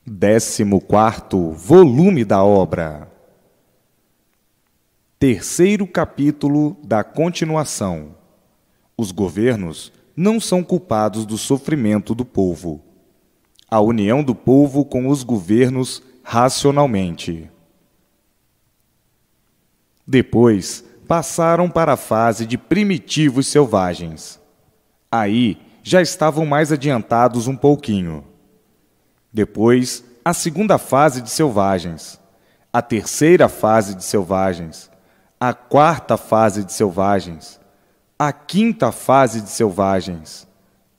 14º volume da obra. Terceiro capítulo da continuação. Os governos não são culpados do sofrimento do povo. A união do povo com os governos racionalmente. Depois, passaram para a fase de primitivos selvagens. Aí, já estavam mais adiantados um pouquinho. Depois, a segunda fase de selvagens, a terceira fase de selvagens, a quarta fase de selvagens, a quinta fase de selvagens,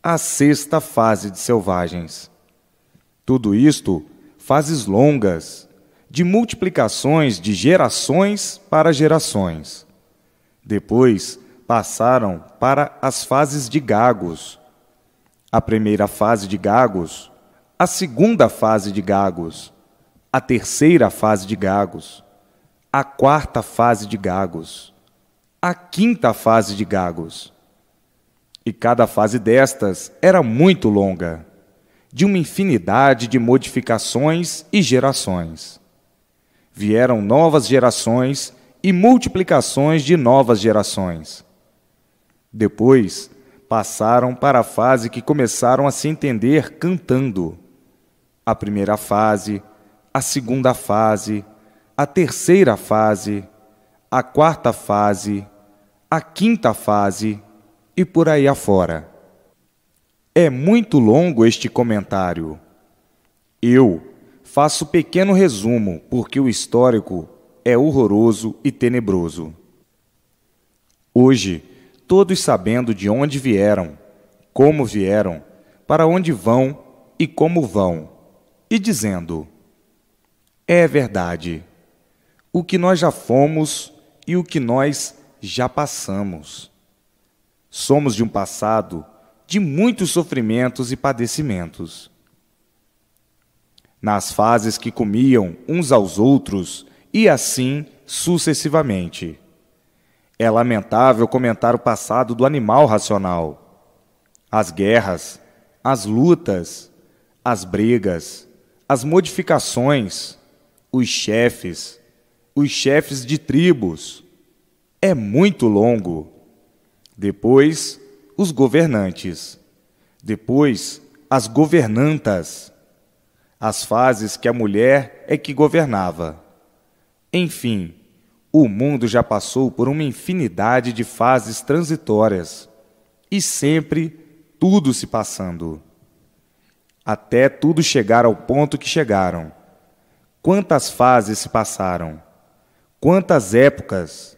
a sexta fase de selvagens. Tudo isto, fases longas, de multiplicações de gerações para gerações. Depois, passaram para as fases de gagos. A primeira fase de gagos, a segunda fase de gagos, a terceira fase de gagos, a quarta fase de gagos, a quinta fase de gagos. E cada fase destas era muito longa, de uma infinidade de modificações e gerações. Vieram novas gerações e multiplicações de novas gerações. Depois, passaram para a fase que começaram a se entender cantando. A primeira fase, a segunda fase, a terceira fase, a quarta fase, a quinta fase e por aí afora. É muito longo este comentário. Eu faço pequeno resumo, porque o histórico é horroroso e tenebroso. Hoje, todos sabendo de onde vieram, como vieram, para onde vão e como vão, e dizendo: é verdade, o que nós já fomos e o que nós já passamos. Somos de um passado de muitos sofrimentos e padecimentos. Nas fases que comiam uns aos outros, e assim sucessivamente. É lamentável comentar o passado do animal racional. As guerras, as lutas, as brigas, as modificações, os chefes de tribos. É muito longo. Depois, os governantes. Depois, as governantas. As fases que a mulher é que governava. Enfim, o mundo já passou por uma infinidade de fases transitórias, e sempre tudo se passando. Até tudo chegar ao ponto que chegaram. Quantas fases se passaram? Quantas épocas?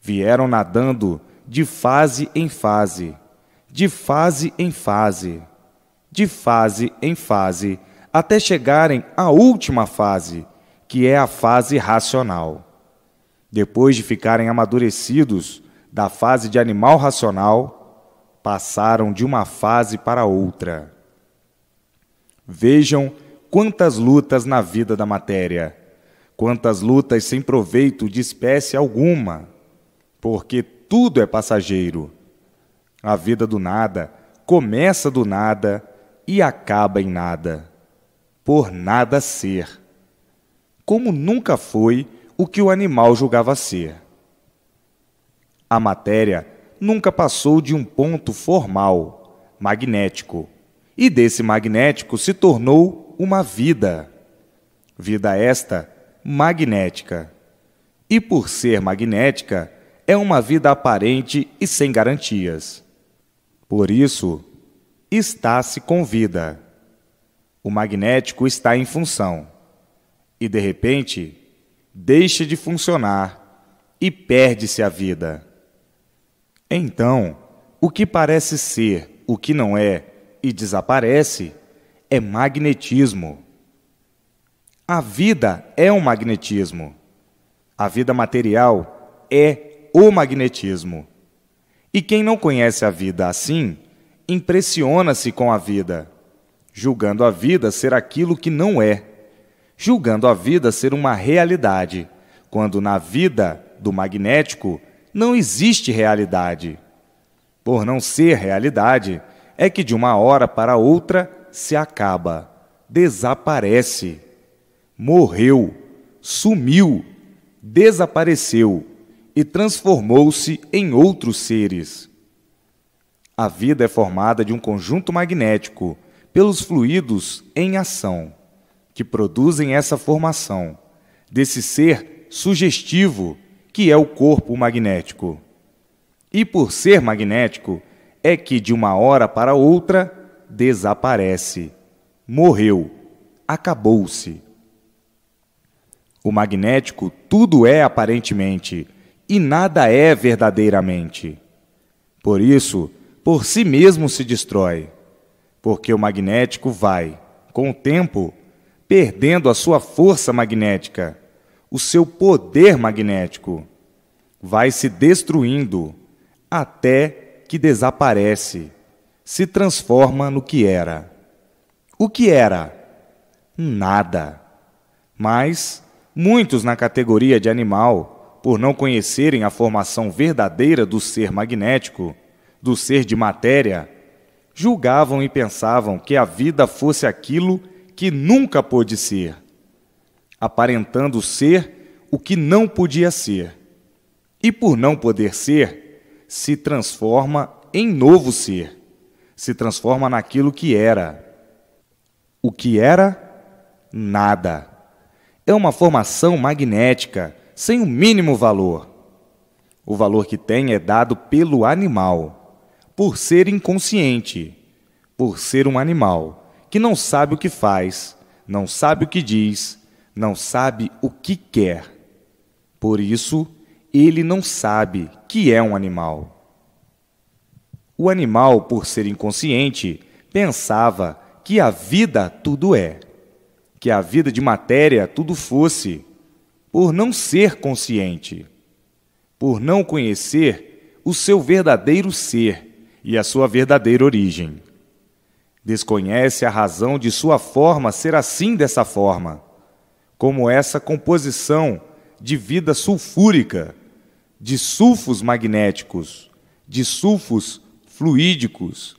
Vieram nadando de fase em fase, de fase em fase, de fase em fase, até chegarem à última fase, que é a fase racional. Depois de ficarem amadurecidos da fase de animal racional, passaram de uma fase para outra. Vejam quantas lutas na vida da matéria, quantas lutas sem proveito de espécie alguma, porque tudo é passageiro. A vida do nada começa do nada e acaba em nada, por nada ser, como nunca foi o que o animal julgava ser. A matéria nunca passou de um ponto formal, magnético, e desse magnético se tornou uma vida. Vida esta magnética. E por ser magnética, é uma vida aparente e sem garantias. Por isso, está-se com vida. O magnético está em função. E, de repente, deixa de funcionar e perde-se a vida. Então, o que parece ser, o que não é, e desaparece, é magnetismo. A vida é um magnetismo. A vida material é o magnetismo. E quem não conhece a vida assim, impressiona-se com a vida, julgando a vida ser aquilo que não é, julgando a vida ser uma realidade, quando na vida do magnético não existe realidade. Por não ser realidade, é que de uma hora para outra se acaba, desaparece. Morreu, sumiu, desapareceu e transformou-se em outros seres. A vida é formada de um conjunto magnético pelos fluidos em ação, que produzem essa formação desse ser sugestivo que é o corpo magnético. E por ser magnético, é que de uma hora para outra desaparece, morreu, acabou-se. O magnético tudo é aparentemente e nada é verdadeiramente. Por isso, por si mesmo se destrói, porque o magnético vai, com o tempo, perdendo a sua força magnética, o seu poder magnético, vai se destruindo até que desaparece, se transforma no que era. O que era? Nada. Mas muitos na categoria de animal, por não conhecerem a formação verdadeira do ser magnético, do ser de matéria, julgavam e pensavam que a vida fosse aquilo que nunca pôde ser, aparentando ser o que não podia ser. E por não poder ser, se transforma em novo ser, se transforma naquilo que era. O que era? Nada. É uma formação magnética, sem o mínimo valor. O valor que tem é dado pelo animal, por ser inconsciente, por ser um animal que não sabe o que faz, não sabe o que diz, não sabe o que quer. Por isso, ele não sabe que é um animal. O animal, por ser inconsciente, pensava que a vida tudo é, que a vida de matéria tudo fosse, por não ser consciente, por não conhecer o seu verdadeiro ser e a sua verdadeira origem. Desconhece a razão de sua forma ser assim dessa forma, como essa composição de vida sulfúrica, de sulfos magnéticos, de sulfos fluídicos,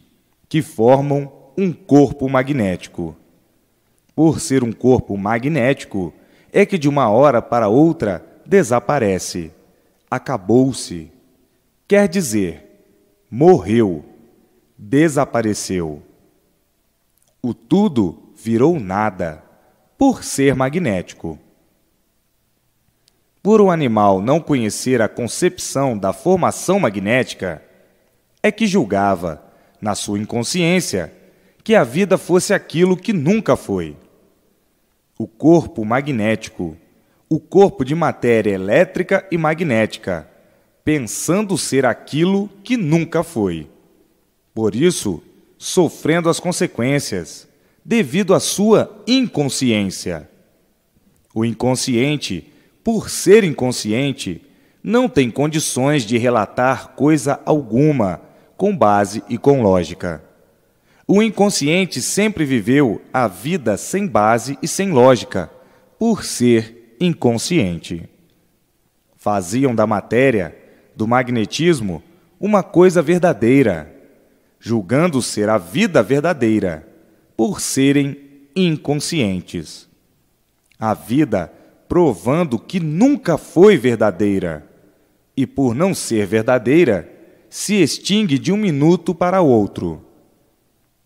que formam um corpo magnético. Por ser um corpo magnético, é que de uma hora para outra desaparece, acabou-se. Quer dizer, morreu, desapareceu. O tudo virou nada, por ser magnético. Por o animal não conhecer a concepção da formação magnética, é que julgava, na sua inconsciência, que a vida fosse aquilo que nunca foi. O corpo magnético, o corpo de matéria elétrica e magnética, pensando ser aquilo que nunca foi. Por isso, sofrendo as consequências, devido à sua inconsciência. O inconsciente, por ser inconsciente, não tem condições de relatar coisa alguma com base e com lógica. O inconsciente sempre viveu a vida sem base e sem lógica, por ser inconsciente. Faziam da matéria, do magnetismo, uma coisa verdadeira, julgando ser a vida verdadeira, por serem inconscientes. A vida provando que nunca foi verdadeira, e por não ser verdadeira, se extingue de um minuto para outro.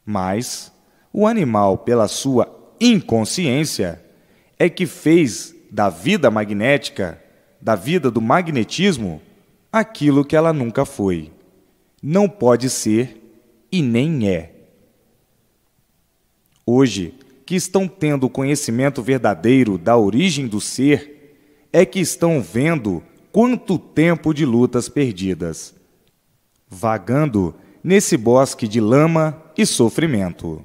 Mas o animal, pela sua inconsciência, é que fez da vida magnética, da vida do magnetismo, aquilo que ela nunca foi. Não pode ser e nem é. Hoje, que estão tendo o conhecimento verdadeiro da origem do ser, é que estão vendo quanto tempo de lutas perdidas, vagando nesse bosque de lama e sofrimento,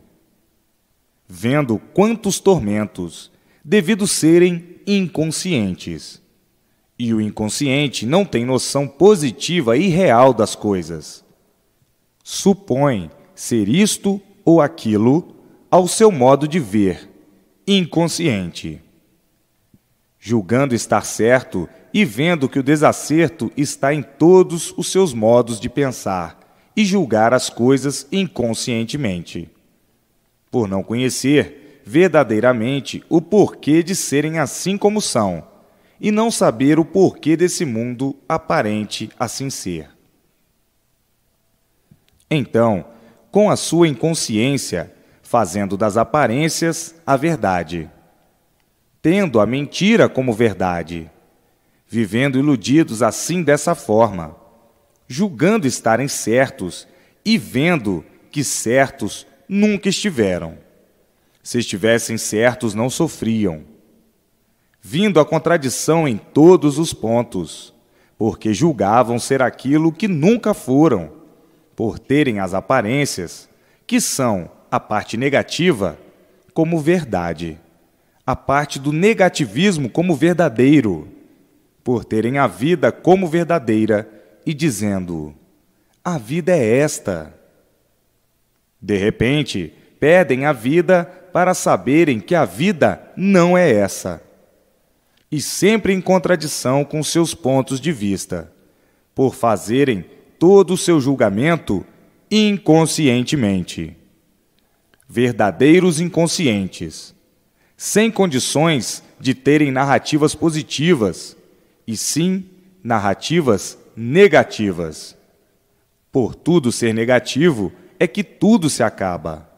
vendo quantos tormentos, devido serem inconscientes. E o inconsciente não tem noção positiva e real das coisas. Supõe ser isto ou aquilo ao seu modo de ver, inconsciente. Julgando estar certo e vendo que o desacerto está em todos os seus modos de pensar e julgar as coisas inconscientemente. Por não conhecer verdadeiramente o porquê de serem assim como são, e não saber o porquê desse mundo aparente assim ser. Então, com a sua inconsciência, fazendo das aparências a verdade, tendo a mentira como verdade, vivendo iludidos assim dessa forma, julgando estarem certos e vendo que certos nunca estiveram. Se estivessem certos, não sofriam. Vindo a contradição em todos os pontos, porque julgavam ser aquilo que nunca foram, por terem as aparências, que são a parte negativa, como verdade, a parte do negativismo como verdadeiro, por terem a vida como verdadeira e dizendo: a vida é esta. De repente, pedem a vida para saberem que a vida não é essa. E sempre em contradição com seus pontos de vista, por fazerem todo o seu julgamento inconscientemente. Verdadeiros inconscientes, sem condições de terem narrativas positivas, e sim narrativas negativas. Por tudo ser negativo é que tudo se acaba.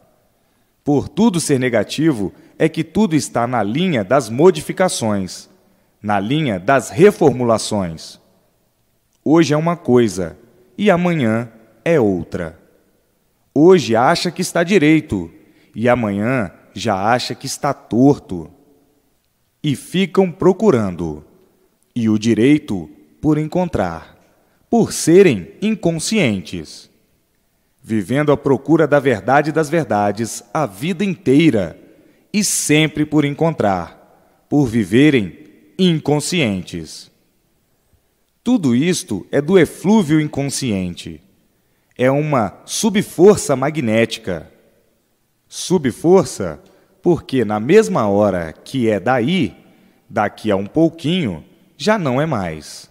Por tudo ser negativo é que tudo está na linha das modificações, na linha das reformulações. Hoje é uma coisa e amanhã é outra. Hoje acha que está direito e amanhã já acha que está torto. E ficam procurando, e o direito por encontrar, por serem inconscientes, vivendo à procura da verdade das verdades a vida inteira e sempre por encontrar, por viverem inconscientes. Tudo isto é do eflúvio inconsciente. É uma subforça magnética. Subforça porque na mesma hora que é daí, daqui a um pouquinho, já não é mais.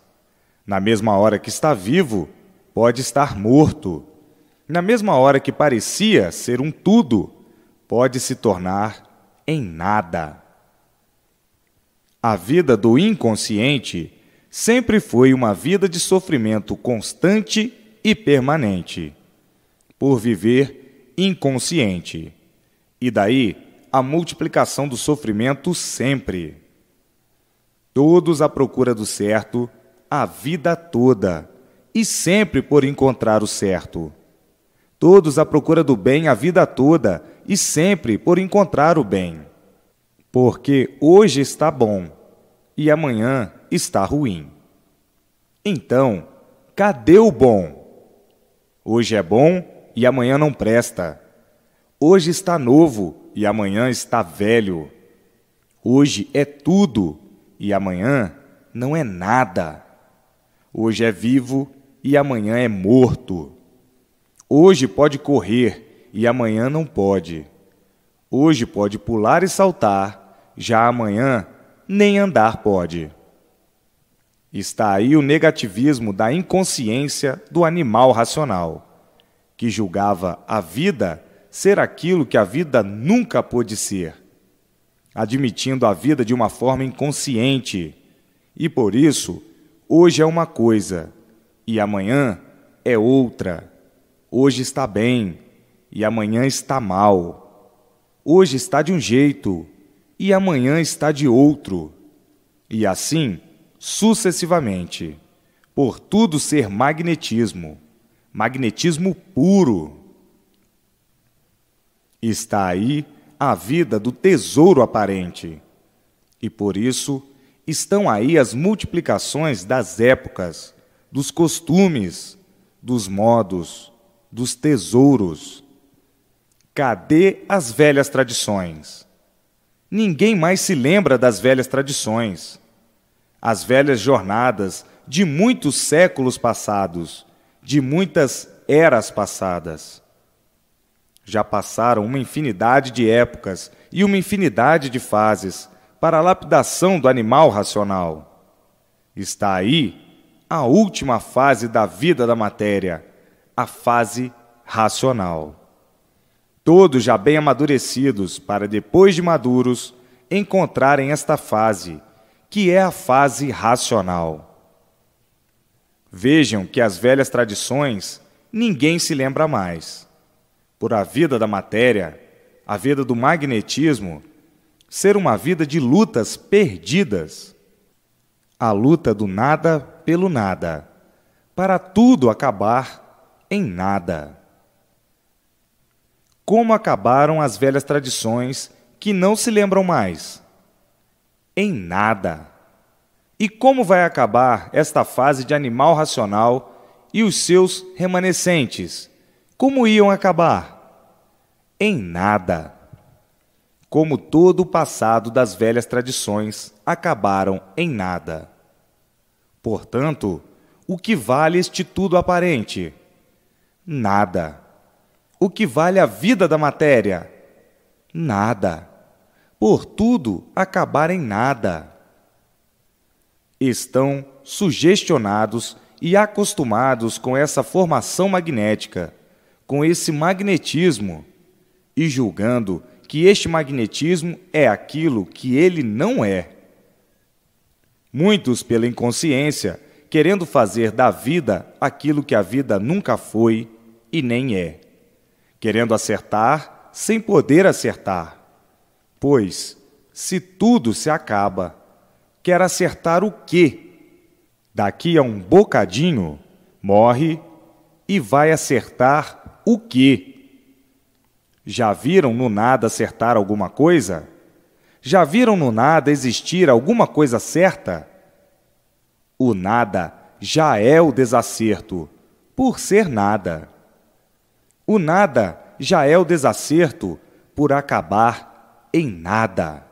Na mesma hora que está vivo, pode estar morto. Na mesma hora que parecia ser um tudo, pode se tornar em nada. A vida do inconsciente sempre foi uma vida de sofrimento constante e permanente, por viver inconsciente. E daí a multiplicação do sofrimento sempre. Todos à procura do certo a vida toda, e sempre por encontrar o certo. Todos à procura do bem a vida toda, e sempre por encontrar o bem. Porque hoje está bom, e amanhã está ruim. Então, cadê o bom? Hoje é bom e amanhã não presta. Hoje está novo e amanhã está velho. Hoje é tudo e amanhã não é nada. Hoje é vivo e amanhã é morto. Hoje pode correr e amanhã não pode. Hoje pode pular e saltar, já amanhã nem andar pode. Está aí o negativismo da inconsciência do animal racional, que julgava a vida ser aquilo que a vida nunca pôde ser, admitindo a vida de uma forma inconsciente, e por isso, hoje é uma coisa, e amanhã é outra. Hoje está bem, e amanhã está mal. Hoje está de um jeito, e amanhã está de outro. E assim, sucessivamente, por tudo ser magnetismo, magnetismo puro. Está aí a vida do tesouro aparente, e por isso estão aí as multiplicações das épocas, dos costumes, dos modos, dos tesouros. Cadê as velhas tradições? Ninguém mais se lembra das velhas tradições, as velhas jornadas de muitos séculos passados, de muitas eras passadas. Já passaram uma infinidade de épocas e uma infinidade de fases para a lapidação do animal racional. Está aí a última fase da vida da matéria, a fase racional. todos já bem amadurecidos, para depois de maduros, encontrarem esta fase, que é a fase racional. Vejam que as velhas tradições ninguém se lembra mais. Por a vida da matéria, a vida do magnetismo, ser uma vida de lutas perdidas. A luta do nada pelo nada, para tudo acabar em nada. Como acabaram as velhas tradições que não se lembram mais? Em nada. E como vai acabar esta fase de animal racional e os seus remanescentes? Como iam acabar? Em nada. Como todo o passado das velhas tradições acabaram em nada. Portanto, o que vale este tudo aparente? Nada. O que vale a vida da matéria? Nada. Por tudo acabar em nada. Estão sugestionados e acostumados com essa formação magnética, com esse magnetismo, e julgando que este magnetismo é aquilo que ele não é. Muitos, pela inconsciência, querendo fazer da vida aquilo que a vida nunca foi e nem é. Querendo acertar sem poder acertar. Pois, se tudo se acaba, quer acertar o quê? Daqui a um bocadinho, morre e vai acertar o quê? Já viram no nada acertar alguma coisa? Já viram no nada existir alguma coisa certa? O nada já é o desacerto, por ser nada. O nada já é o desacerto, por acabar em nada.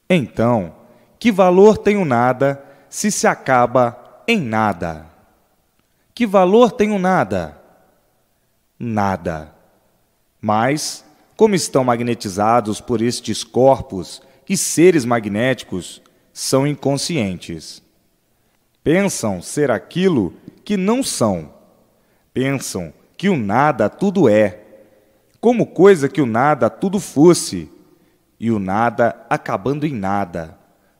Então, que valor tem o nada se acaba em nada? Que valor tem o nada? Nada. Mas, como estão magnetizados por estes corpos e seres magnéticos, são inconscientes. Pensam ser aquilo que não são. Pensam que o nada tudo é, como coisa que o nada tudo fosse, e o nada acabando em nada,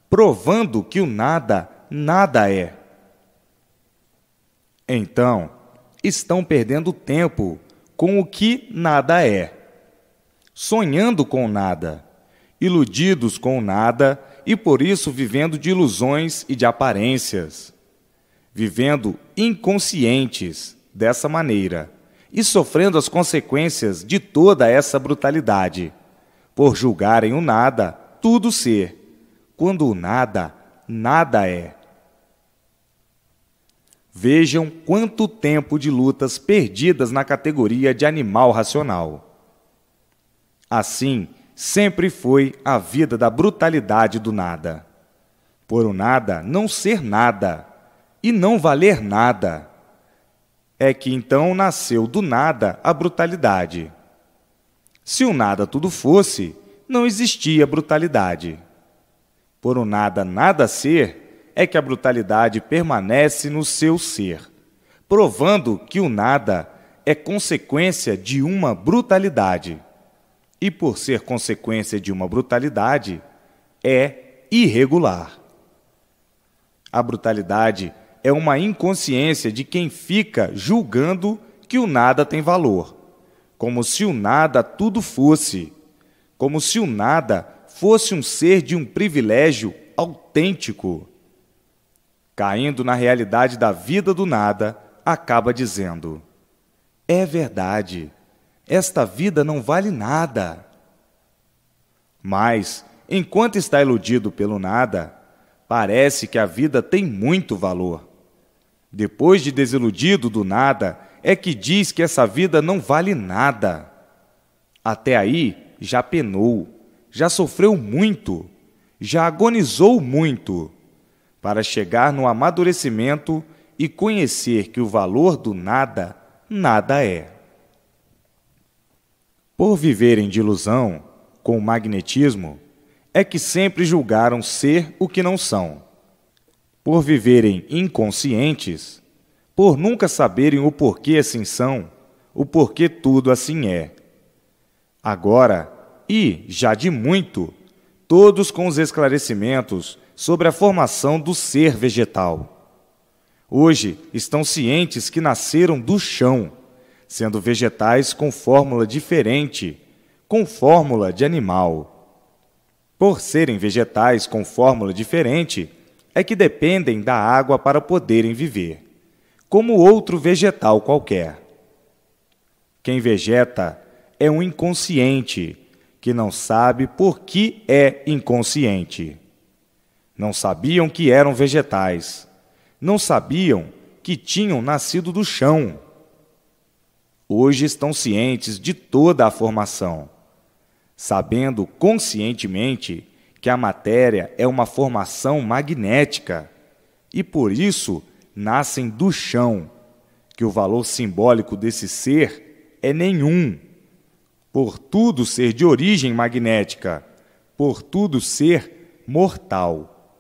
provando que o nada nada é. Então, estão perdendo tempo com o que nada é, sonhando com o nada, iludidos com o nada e por isso vivendo de ilusões e de aparências, vivendo inconscientes dessa maneira e sofrendo as consequências de toda essa brutalidade, por julgarem o nada tudo ser, quando o nada nada é. Vejam quanto tempo de lutas perdidas na categoria de animal racional. Assim, sempre foi a vida da brutalidade do nada. Por o nada não ser nada e não valer nada, é que então nasceu do nada a brutalidade. Se o nada tudo fosse, não existia brutalidade. Por o nada nada ser, é que a brutalidade permanece no seu ser, provando que o nada é consequência de uma brutalidade. E por ser consequência de uma brutalidade, é irregular. A brutalidade é uma inconsciência de quem fica julgando que o nada tem valor, como se o nada tudo fosse, como se o nada fosse um ser de um privilégio autêntico. Caindo na realidade da vida do nada, acaba dizendo: é verdade, esta vida não vale nada. Mas, enquanto está iludido pelo nada, parece que a vida tem muito valor. Depois de desiludido do nada, é que diz que essa vida não vale nada. Até aí, já penou, já sofreu muito, já agonizou muito, para chegar no amadurecimento e conhecer que o valor do nada, nada é. Por viverem de ilusão, com o magnetismo, é que sempre julgaram ser o que não são. Por viverem inconscientes, por nunca saberem o porquê assim são, o porquê tudo assim é. Agora, e já de muito, todos com os esclarecimentos sobre a formação do ser vegetal. Hoje estão cientes que nasceram do chão, sendo vegetais com fórmula diferente, com fórmula de animal. Por serem vegetais com fórmula diferente, é que dependem da água para poderem viver, como outro vegetal qualquer. Quem vegeta é um inconsciente, que não sabe por que é inconsciente. Não sabiam que eram vegetais. Não sabiam que tinham nascido do chão. Hoje estão cientes de toda a formação, sabendo conscientemente que a matéria é uma formação magnética e, por isso, nascem do chão, que o valor simbólico desse ser é nenhum, por tudo ser de origem magnética, por tudo ser mortal.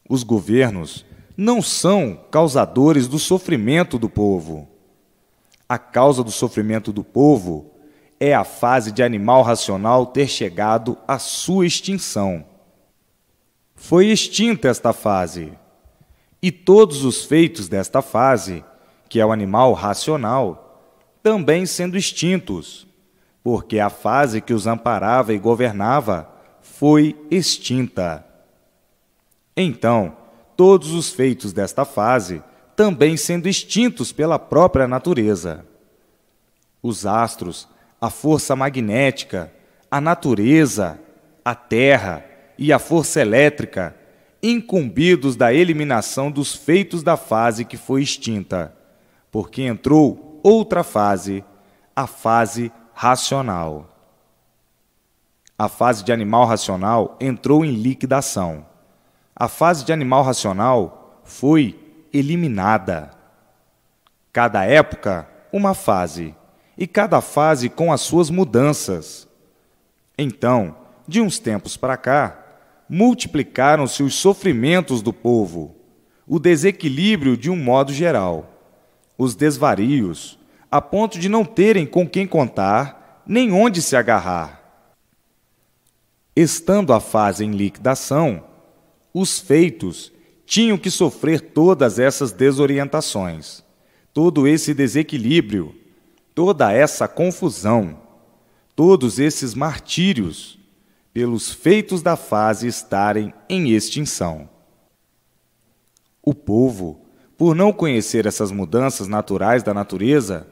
Os governos não são causadores do sofrimento do povo. A causa do sofrimento do povo é a fase de animal racional ter chegado à sua extinção. Foi extinta esta fase, e todos os feitos desta fase, que é o animal racional, também sendo extintos, porque a fase que os amparava e governava foi extinta. Então, todos os feitos desta fase também sendo extintos pela própria natureza. Os astros, a força magnética, a natureza, a terra e a força elétrica, incumbidos da eliminação dos feitos da fase que foi extinta, porque entrou outra fase, a fase racional. A fase de animal racional entrou em liquidação. A fase de animal racional foi eliminada. Cada época, uma fase, e cada fase com as suas mudanças. Então, de uns tempos para cá, multiplicaram-se os sofrimentos do povo, o desequilíbrio de um modo geral, os desvarios, a ponto de não terem com quem contar, nem onde se agarrar. Estando a fase em liquidação, os feitos tinham que sofrer todas essas desorientações, todo esse desequilíbrio, toda essa confusão, todos esses martírios, pelos feitos da fase estarem em extinção. O povo, por não conhecer essas mudanças naturais da natureza,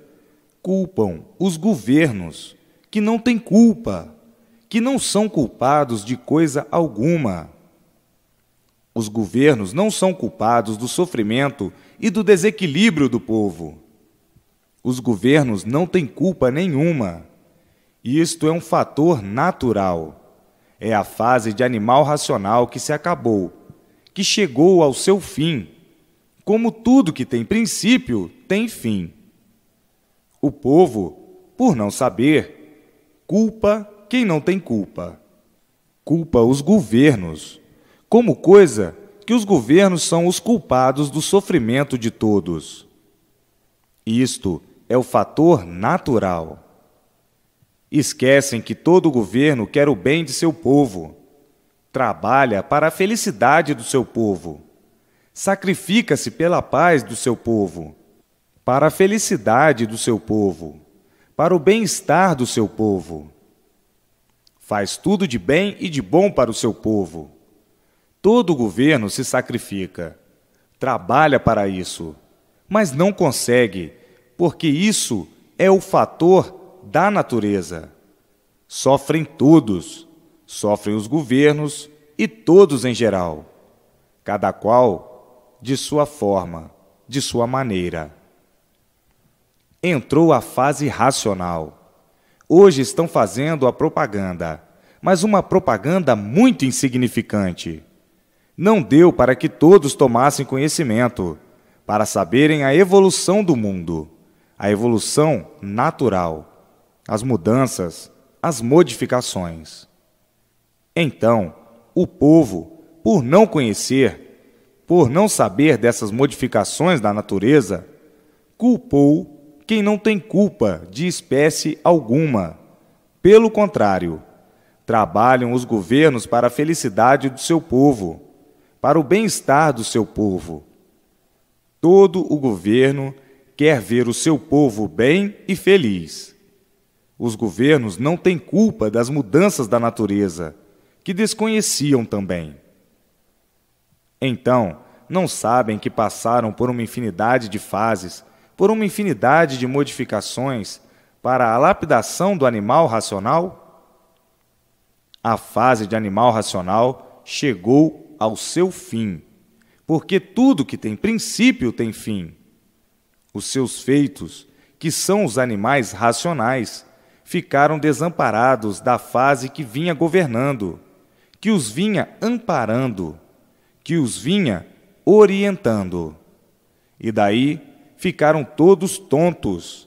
culpam os governos, que não têm culpa, que não são culpados de coisa alguma. Os governos não são culpados do sofrimento e do desequilíbrio do povo. Os governos não têm culpa nenhuma. Isto é um fator natural. É a fase de animal racional que se acabou, que chegou ao seu fim. Como tudo que tem princípio, tem fim. O povo, por não saber, culpa quem não tem culpa. Culpa os governos, como coisa que os governos são os culpados do sofrimento de todos. Isto é o fator natural. Esquecem que todo governo quer o bem de seu povo, trabalha para a felicidade do seu povo, sacrifica-se pela paz do seu povo, para a felicidade do seu povo, para o bem-estar do seu povo. Faz tudo de bem e de bom para o seu povo. Todo governo se sacrifica, trabalha para isso, mas não consegue, porque isso é o fator da natureza. Sofrem todos, sofrem os governos e todos em geral, cada qual de sua forma, de sua maneira. Entrou a fase racional. Hoje estão fazendo a propaganda, mas uma propaganda muito insignificante. Não deu para que todos tomassem conhecimento, para saberem a evolução do mundo, a evolução natural, as mudanças, as modificações. Então, o povo, por não conhecer, por não saber dessas modificações da natureza, culpou quem não tem culpa de espécie alguma. Pelo contrário, trabalham os governos para a felicidade do seu povo, para o bem-estar do seu povo. Todo o governo quer ver o seu povo bem e feliz. Os governos não têm culpa das mudanças da natureza, que desconheciam também. Então, não sabem que passaram por uma infinidade de fases, por uma infinidade de modificações para a lapidação do animal racional? A fase de animal racional chegou ao seu fim, porque tudo que tem princípio tem fim. Os seus feitos, que são os animais racionais, ficaram desamparados da fase que vinha governando, que os vinha amparando, que os vinha orientando. E daí ficaram todos tontos,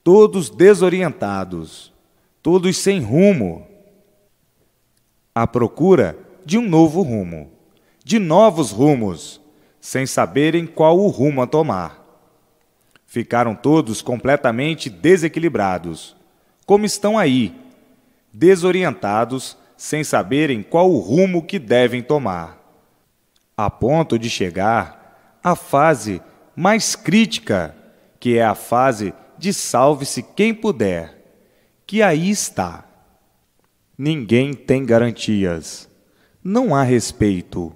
todos desorientados, todos sem rumo, à procura de um novo rumo, de novos rumos, sem saberem qual o rumo a tomar. Ficaram todos completamente desequilibrados, como estão aí, desorientados, sem saberem qual o rumo que devem tomar, a ponto de chegar à fase mais crítica, que é a fase de salve-se quem puder, que aí está. Ninguém tem garantias, não há respeito.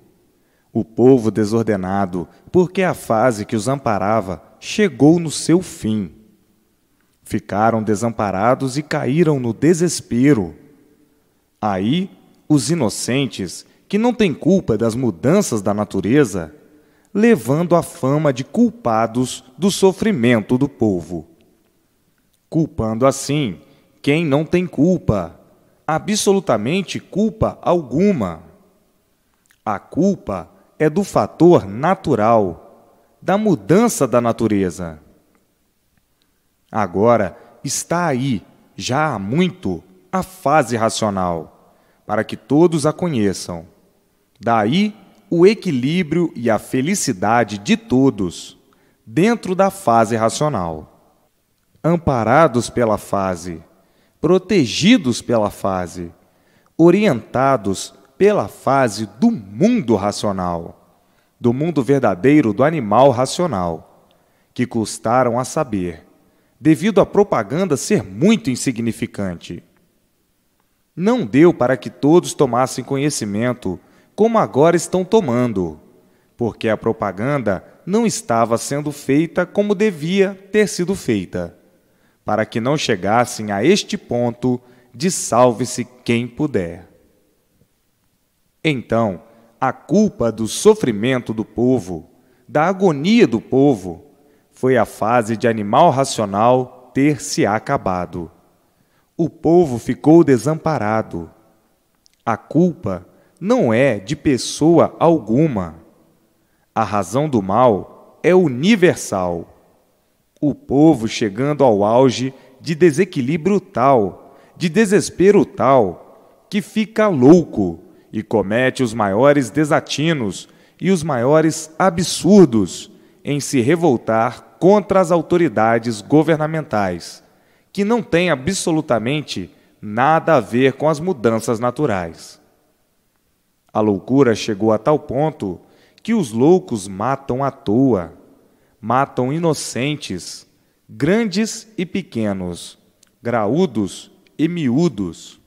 O povo desordenado, porque a fase que os amparava chegou no seu fim. Ficaram desamparados e caíram no desespero. Aí, os inocentes, que não têm culpa das mudanças da natureza, levando a fama de culpados do sofrimento do povo. Culpando assim quem não tem culpa, absolutamente culpa alguma. A culpa é do fator natural, da mudança da natureza. Agora está aí, já há muito, a fase racional, para que todos a conheçam. Daí o equilíbrio e a felicidade de todos, dentro da fase racional. Amparados pela fase, protegidos pela fase, orientados pela fase do mundo racional, do mundo verdadeiro do animal racional, que custaram a saber, devido à propaganda ser muito insignificante. Não deu para que todos tomassem conhecimento, como agora estão tomando, porque a propaganda não estava sendo feita como devia ter sido feita, para que não chegassem a este ponto de salve-se quem puder. Então, a culpa do sofrimento do povo, da agonia do povo, foi a fase de animal racional ter se acabado. O povo ficou desamparado. A culpa não é de pessoa alguma. A razão do mal é universal. O povo chegando ao auge de desequilíbrio tal, de desespero tal, que fica louco e comete os maiores desatinos e os maiores absurdos em se revoltar contra as autoridades governamentais, que não têm absolutamente nada a ver com as mudanças naturais. A loucura chegou a tal ponto que os loucos matam à toa, matam inocentes, grandes e pequenos, graúdos e miúdos.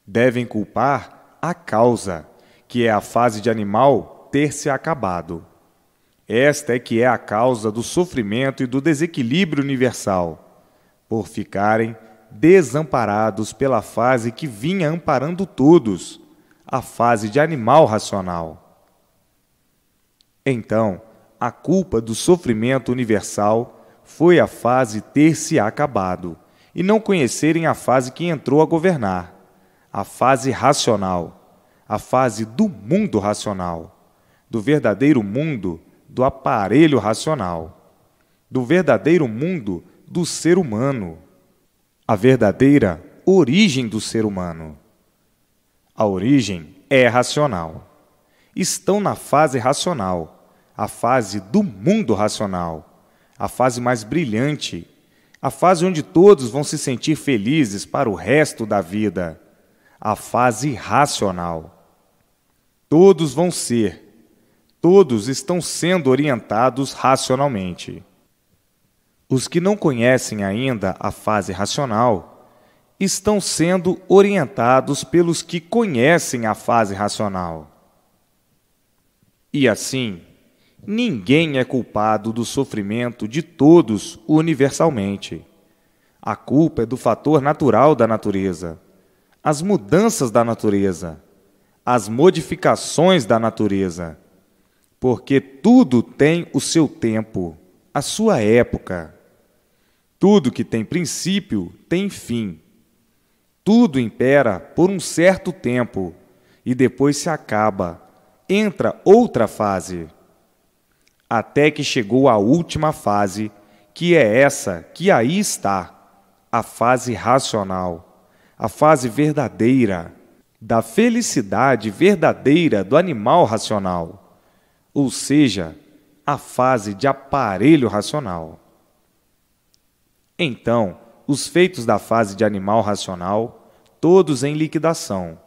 Devem culpar a causa, que é a fase de animal ter se acabado. Esta é que é a causa do sofrimento e do desequilíbrio universal, por ficarem desamparados pela fase que vinha amparando todos, a fase de animal racional. Então, a culpa do sofrimento universal foi a fase ter se acabado e não conhecerem a fase que entrou a governar, a fase racional, a fase do mundo racional, do verdadeiro mundo do aparelho racional, do verdadeiro mundo do ser humano, a verdadeira origem do ser humano. A origem é racional. Estão na fase racional, a fase do mundo racional, a fase mais brilhante, a fase onde todos vão se sentir felizes para o resto da vida, a fase racional. Todos vão ser, todos estão sendo orientados racionalmente. Os que não conhecem ainda a fase racional estão sendo orientados pelos que conhecem a fase racional. E assim, ninguém é culpado do sofrimento de todos universalmente. A culpa é do fator natural da natureza, as mudanças da natureza, as modificações da natureza, porque tudo tem o seu tempo, a sua época. Tudo que tem princípio tem fim. Tudo impera por um certo tempo e depois se acaba, entra outra fase. Até que chegou a última fase, que é essa que aí está, a fase racional, a fase verdadeira, da felicidade verdadeira do animal racional, ou seja, a fase de aparelho racional. Então, os feitos da fase de animal racional, todos em liquidação,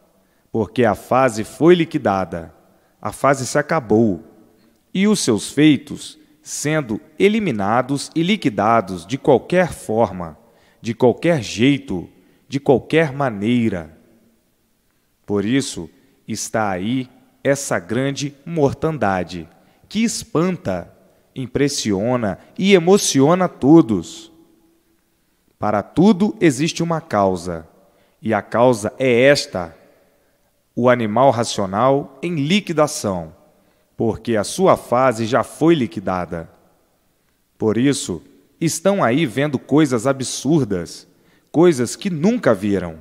porque a fase foi liquidada, a fase se acabou, e os seus feitos sendo eliminados e liquidados de qualquer forma, de qualquer jeito, de qualquer maneira. Por isso, está aí essa grande mortandade, que espanta, impressiona e emociona todos. Para tudo existe uma causa, e a causa é esta: o animal racional em liquidação, porque a sua fase já foi liquidada. Por isso, estão aí vendo coisas absurdas, coisas que nunca viram.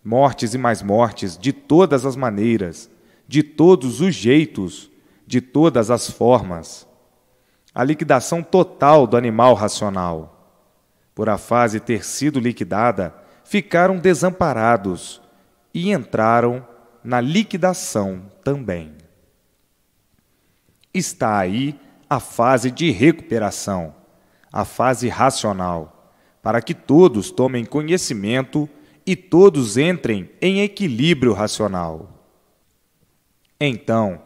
Mortes e mais mortes de todas as maneiras, de todos os jeitos, de todas as formas. A liquidação total do animal racional. Por a fase ter sido liquidada, ficaram desamparados e entraram na liquidação também. Está aí a fase de recuperação, a fase racional, para que todos tomem conhecimento e todos entrem em equilíbrio racional. Então,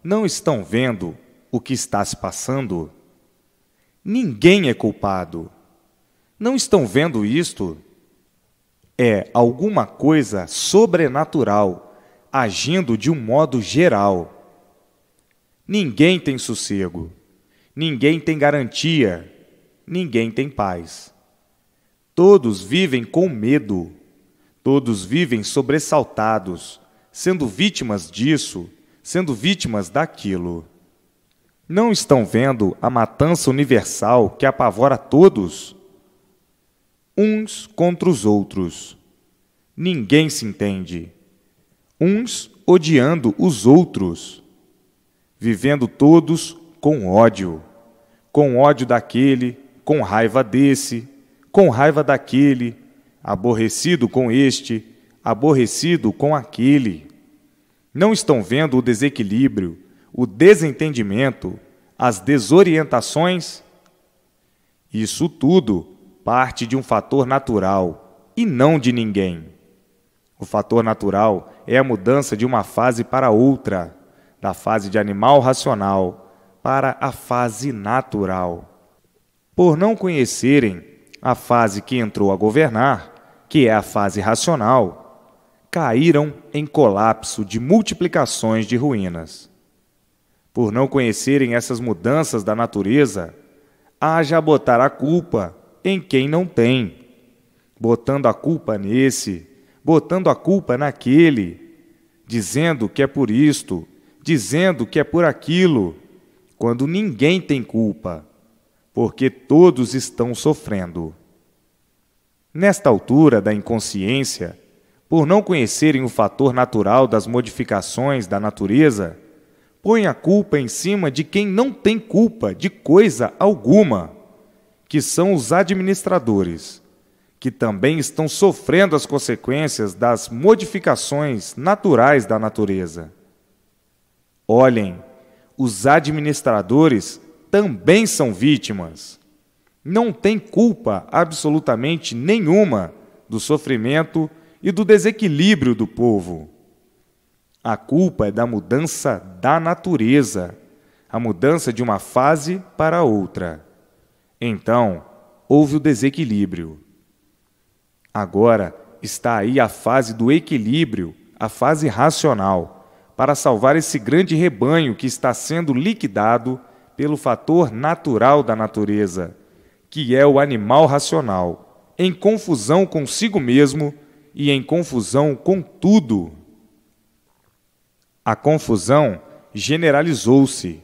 não estão vendo o que está se passando? Ninguém é culpado. Não estão vendo isto? É alguma coisa sobrenatural agindo de um modo geral. Ninguém tem sossego, ninguém tem garantia, ninguém tem paz. Todos vivem com medo, todos vivem sobressaltados, sendo vítimas disso, sendo vítimas daquilo. Não estão vendo a matança universal que apavora todos? Uns contra os outros. Ninguém se entende. Uns odiando os outros. Vivendo todos com ódio daquele, com raiva desse, com raiva daquele, aborrecido com este, aborrecido com aquele. Não estão vendo o desequilíbrio, o desentendimento, as desorientações? Isso tudo parte de um fator natural e não de ninguém. O fator natural é a mudança de uma fase para outra, da fase de animal racional para a fase natural. Por não conhecerem a fase que entrou a governar, que é a fase racional, caíram em colapso de multiplicações de ruínas. Por não conhecerem essas mudanças da natureza, haja botar a culpa em quem não tem, botando a culpa nesse, botando a culpa naquele, dizendo que é por isto, dizendo que é por aquilo, quando ninguém tem culpa, porque todos estão sofrendo. Nesta altura da inconsciência, por não conhecerem o fator natural das modificações da natureza, põe a culpa em cima de quem não tem culpa de coisa alguma, que são os administradores, que também estão sofrendo as consequências das modificações naturais da natureza. Olhem, os administradores também são vítimas. não tem culpa absolutamente nenhuma do sofrimento e do desequilíbrio do povo. A culpa é da mudança da natureza, a mudança de uma fase para outra. Então, houve o desequilíbrio. Agora está aí a fase do equilíbrio, a fase racional, para salvar esse grande rebanho que está sendo liquidado pelo fator natural da natureza, que é o animal racional, em confusão consigo mesmo e em confusão com tudo. A confusão generalizou-se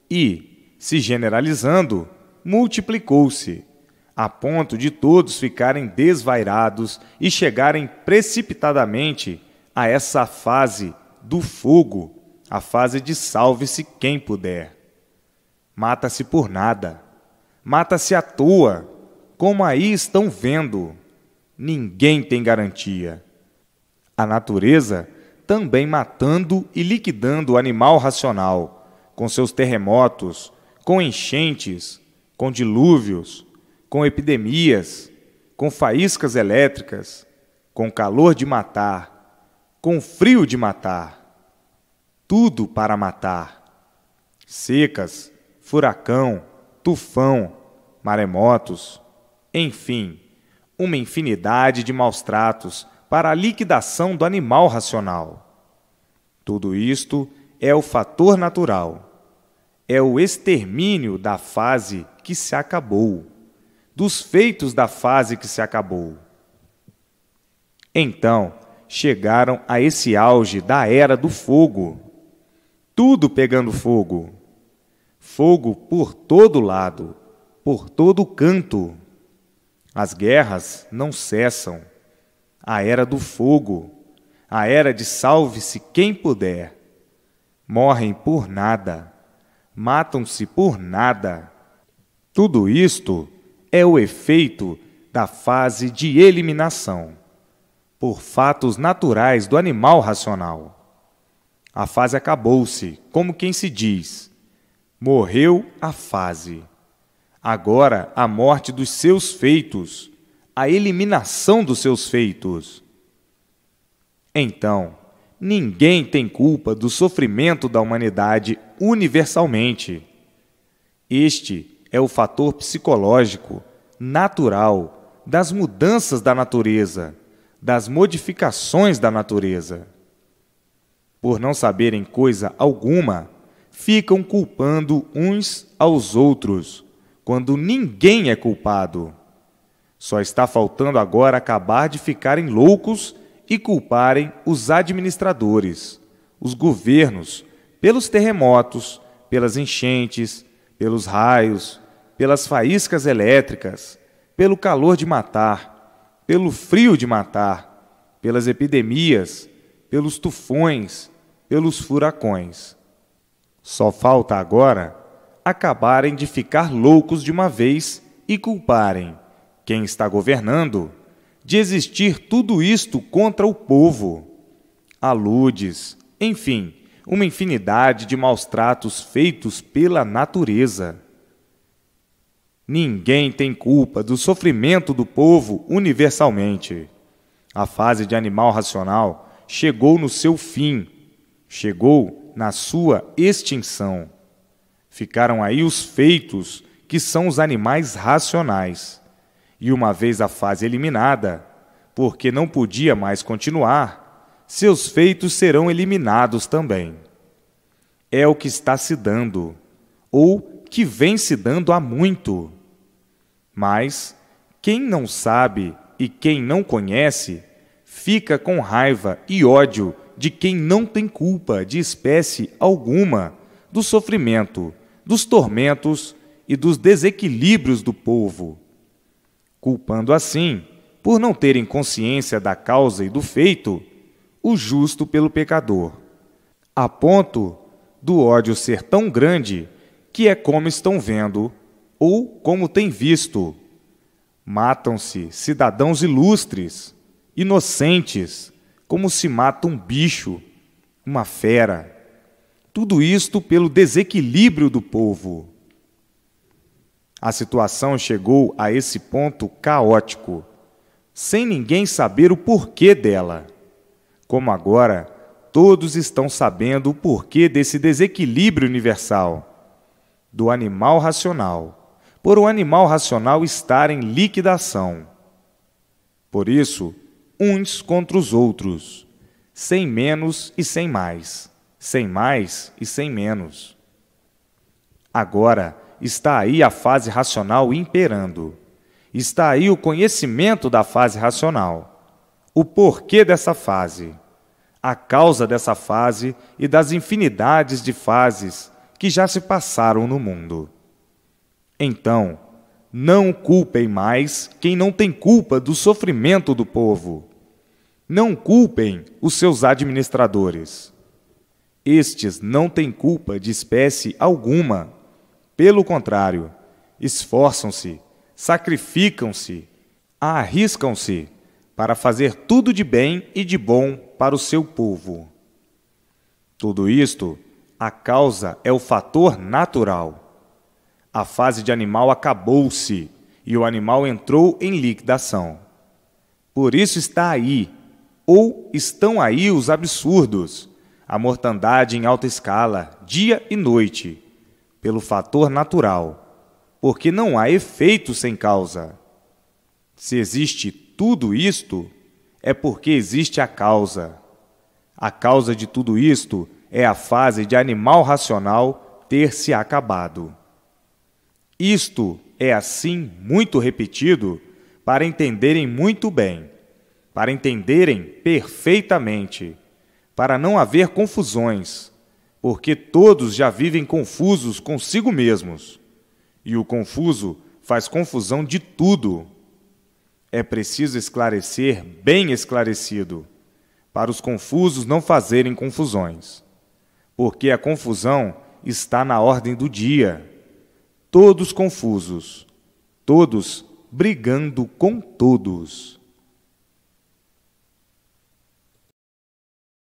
e, se generalizando, multiplicou-se, a ponto de todos ficarem desvairados e chegarem precipitadamente a essa fase do fogo, a fase de salve-se quem puder. Mata-se por nada, mata-se à toa, como aí estão vendo. Ninguém tem garantia. A natureza também matando e liquidando o animal racional, com seus terremotos, com enchentes, com dilúvios, com epidemias, com faíscas elétricas, com calor de matar, com frio de matar, tudo para matar. Secas, furacão, tufão, maremotos, enfim, uma infinidade de maus-tratos para a liquidação do animal racional. Tudo isto é o fator natural, é o extermínio da fase que se acabou, dos feitos da fase que se acabou. Então, chegaram a esse auge da era do fogo, tudo pegando fogo, fogo por todo lado, por todo canto. As guerras não cessam. A era do fogo, a era de salve-se quem puder. Morrem por nada, matam-se por nada. Tudo isto é o efeito da fase de eliminação, por fatos naturais do animal racional. A fase acabou-se, como quem se diz, morreu a fase. Agora a morte dos seus feitos, a eliminação dos seus feitos. Então, ninguém tem culpa do sofrimento da humanidade universalmente. Este é o fator psicológico, natural, das mudanças da natureza, das modificações da natureza. Por não saberem coisa alguma, ficam culpando uns aos outros, quando ninguém é culpado. Só está faltando agora acabar de ficarem loucos e culparem os administradores, os governos, pelos terremotos, pelas enchentes, pelos raios, pelas faíscas elétricas, pelo calor de matar, pelo frio de matar, pelas epidemias, pelos tufões, pelos furacões. Só falta agora acabarem de ficar loucos de uma vez e culparem quem está governando de existir tudo isto contra o povo. Aludes, enfim, uma infinidade de maus-tratos feitos pela natureza. Ninguém tem culpa do sofrimento do povo universalmente. A fase de animal racional chegou no seu fim, chegou na sua extinção. Ficaram aí os feitos, que são os animais racionais. E uma vez a fase eliminada, porque não podia mais continuar, seus feitos serão eliminados também. É o que está se dando, ou que vem se dando há muito. Mas quem não sabe e quem não conhece, fica com raiva e ódio de quem não tem culpa de espécie alguma do sofrimento, dos tormentos e dos desequilíbrios do povo, culpando assim, por não terem consciência da causa e do feito, o justo pelo pecador, a ponto do ódio ser tão grande que é como estão vendo, ou como têm visto. Matam-se cidadãos ilustres, inocentes, como se mata um bicho, uma fera. Tudo isto pelo desequilíbrio do povo. A situação chegou a esse ponto caótico, sem ninguém saber o porquê dela. Como agora, todos estão sabendo o porquê desse desequilíbrio universal, do animal racional, por o animal racional estar em liquidação. Por isso, uns contra os outros, sem menos e sem mais e sem menos. Agora, está aí a fase racional imperando. Está aí o conhecimento da fase racional, o porquê dessa fase, a causa dessa fase e das infinidades de fases que já se passaram no mundo. Então, não culpem mais quem não tem culpa do sofrimento do povo. Não culpem os seus administradores. Estes não têm culpa de espécie alguma. Pelo contrário, esforçam-se, sacrificam-se, arriscam-se para fazer tudo de bem e de bom para o seu povo. Tudo isto, a causa é o fator natural. A fase de animal acabou-se e o animal entrou em liquidação. Por isso está aí, ou estão aí os absurdos, a mortandade em alta escala, dia e noite, pelo fator natural, porque não há efeito sem causa. Se existe tudo isto, é porque existe a causa. A causa de tudo isto é a fase de animal racional ter se acabado. Isto é assim muito repetido para entenderem muito bem, para entenderem perfeitamente, para não haver confusões, porque todos já vivem confusos consigo mesmos, e o confuso faz confusão de tudo. É preciso esclarecer bem esclarecido, para os confusos não fazerem confusões, porque a confusão está na ordem do dia. Todos confusos, todos brigando com todos.